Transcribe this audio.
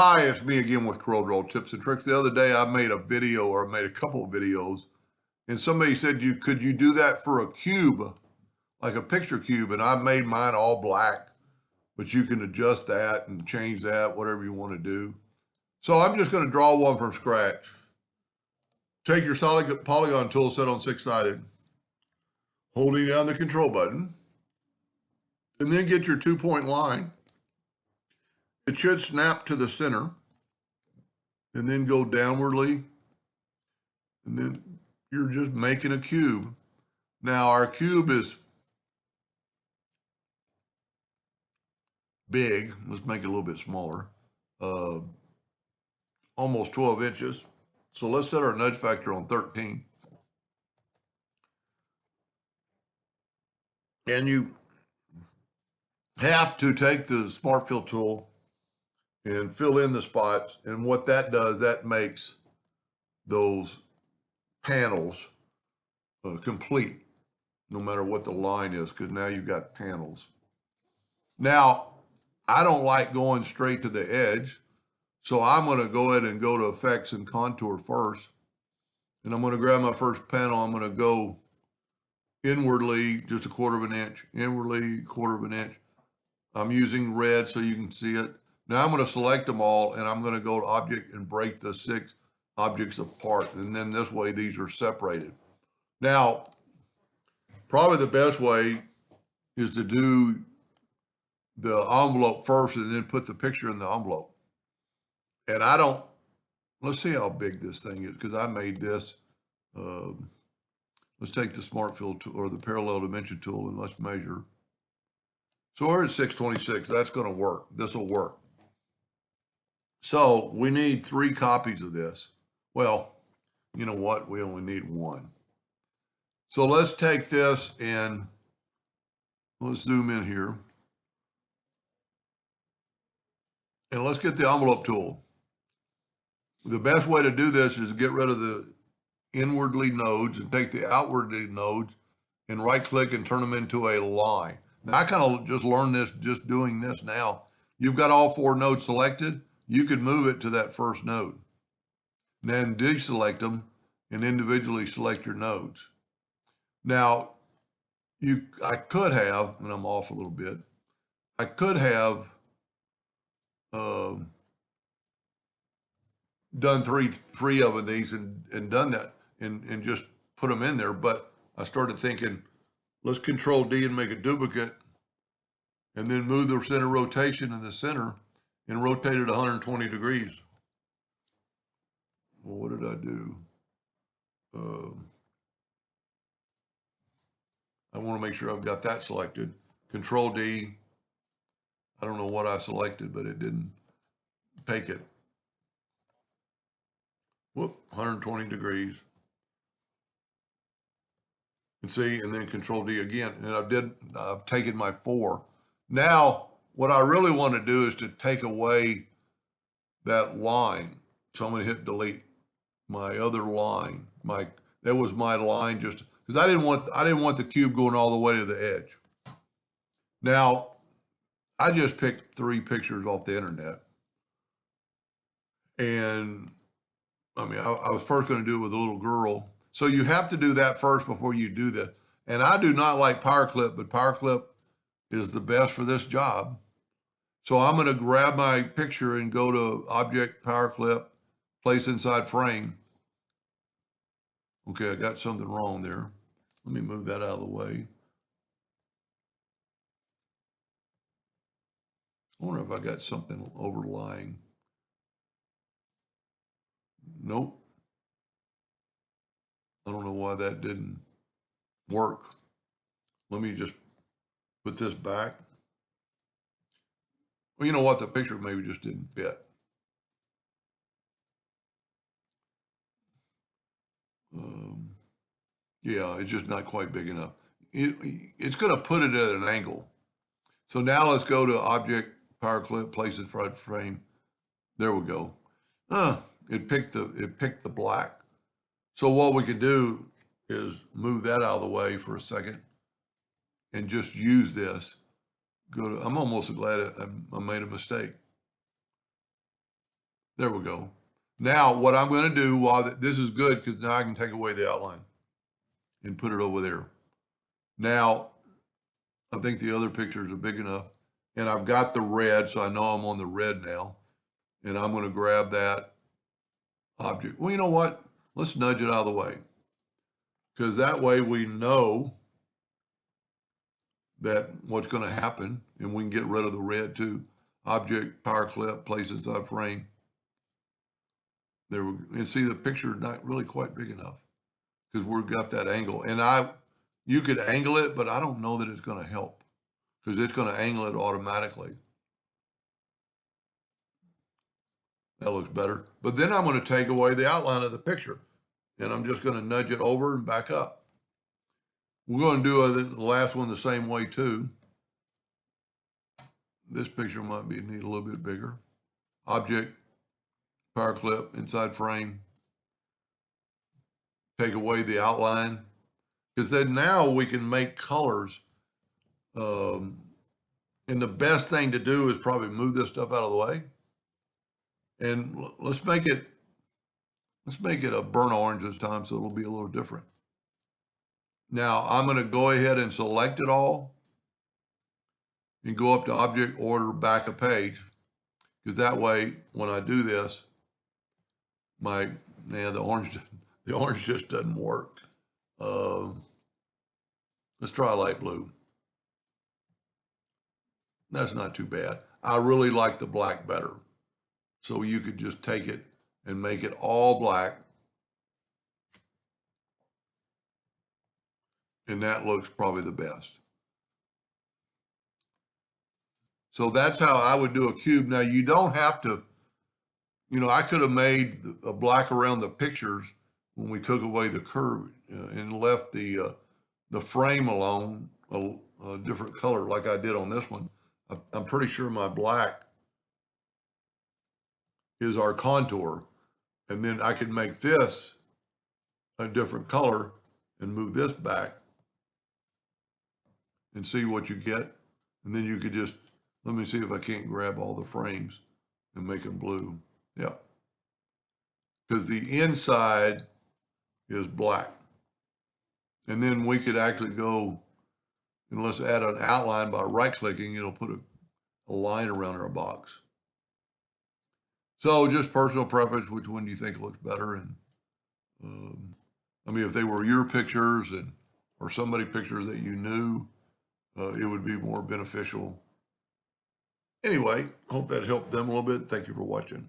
Hi, it's me again with CorelDraw tips and tricks. The other day I made a video, or I made a couple of videos, and somebody said, could you do that for a cube, like a picture cube? And I made mine all black, but you can adjust that and change that, whatever you want to do. So I'm just going to draw one from scratch. Take your solid polygon tool set on six-sided, holding down the control button, and then get your 2-point line. It should snap to the center, and then go downwardly, and then you're just making a cube. Now our cube is big. Let's make it a little bit smaller, almost 12 inches. So let's set our nudge factor on 13. And you have to take the Smart Fill tool and fill in the spots. And what that does, that makes those panels complete, no matter what the line is, because now you've got panels. Now, I don't like going straight to the edge, so I'm going to go ahead and go to Effects and Contour first. And I'm going to grab my first panel. I'm going to go inwardly, just 1/4 of an inch, inwardly, 1/4 of an inch. I'm using red so you can see it. Now I'm going to select them all, and I'm going to go to Object and break the 6 objects apart. And then this way, these are separated. Now, probably the best way is to do the envelope first and then put the picture in the envelope. And let's see how big this thing is, because I made this. Let's take the Smart Fill tool or the Parallel Dimension tool, and let's measure. So we're at 626. That's going to work. This will work. So we need 3 copies of this. Well, you know what? We only need 1. So let's take this and let's zoom in here. And let's get the envelope tool. The best way to do this is to get rid of the inwardly nodes and take the outwardly nodes and right click and turn them into a line. Now I kind of just learned this just doing this now. You've got all 4 nodes selected. You could move it to that first node. And then deselect them and individually select your nodes. Now, I could have, and I'm off a little bit, I could have done three of these and done that and just put them in there. But I started thinking, let's Control D and make a duplicate and then move the center rotation in the center and rotate it 120 degrees. Well, what did I do? I want to make sure I've got that selected. Control D. I don't know what I selected, but it didn't take it. Whoop, 120 degrees. And see, and then Control D again. And I've taken my 4. Now, what I really want to do is to take away that line. So I'm going to hit delete my other line. That was my line, just because I didn't want the cube going all the way to the edge. Now, I just picked 3 pictures off the internet. And I mean, I was first going to do it with a little girl. So you have to do that first before you do this. And I do not like Power Clip, but Power Clip is the best for this job. So I'm going to grab my picture and go to Object, Power Clip, Place Inside Frame. Okay, I got something wrong there. Let me move that out of the way. I wonder if I got something overlying. Nope. I don't know why that didn't work. Let me just put this back. Well, you know what? The picture maybe just didn't fit. Yeah, it's just not quite big enough. It's going to put it at an angle. So now let's go to Object, Power Clip, Place in Front Frame. There we go. It picked the black. So what we can do is move that out of the way for a second and just use this. I'm almost glad I made a mistake. There we go. Now, what I'm going to do while this is good, because now I can take away the outline and put it over there. Now, I think the other pictures are big enough. And I've got the red, so I know I'm on the red now. And I'm going to grab that object. Well, you know what? Let's nudge it out of the way. Because that way we know that what's going to happen, and we can get rid of the red too. Object, power clip, place inside frame. There we go. And see, the picture is not really quite big enough because we've got that angle. And you could angle it, but I don't know that it's going to help because it's going to angle it automatically. That looks better. But then I'm going to take away the outline of the picture, and I'm just going to nudge it over and back up. We're going to do the last one the same way too. This picture might need a little bit bigger. Object, power clip, inside frame. Take away the outline. Because then now we can make colors. And the best thing to do is probably move this stuff out of the way. And let's make it a burnt orange this time so it'll be a little different. Now I'm going to go ahead and select it all and go up to object, order, back a page. Because that way, when I do this, the orange just doesn't work. Let's try light blue. That's not too bad. I really like the black better. So you could just take it and make it all black. And that looks probably the best. So that's how I would do a cube. Now you don't have to, I could have made a black around the pictures when we took away the curve and left the frame alone a different color like I did on this one. I'm pretty sure my black is our contour. And then I could make this a different color and move this back and see what you get. And then you could just, let me see if I can't grab all the frames and make them blue. Yeah. Because the inside is black. And then we could actually go and let's add an outline by right-clicking. It'll put a line around our box. So just personal preference, which one do you think looks better? And if they were your pictures or somebody pictures that you knew, it would be more beneficial. Anyway, hope that helped them a little bit. Thank you for watching.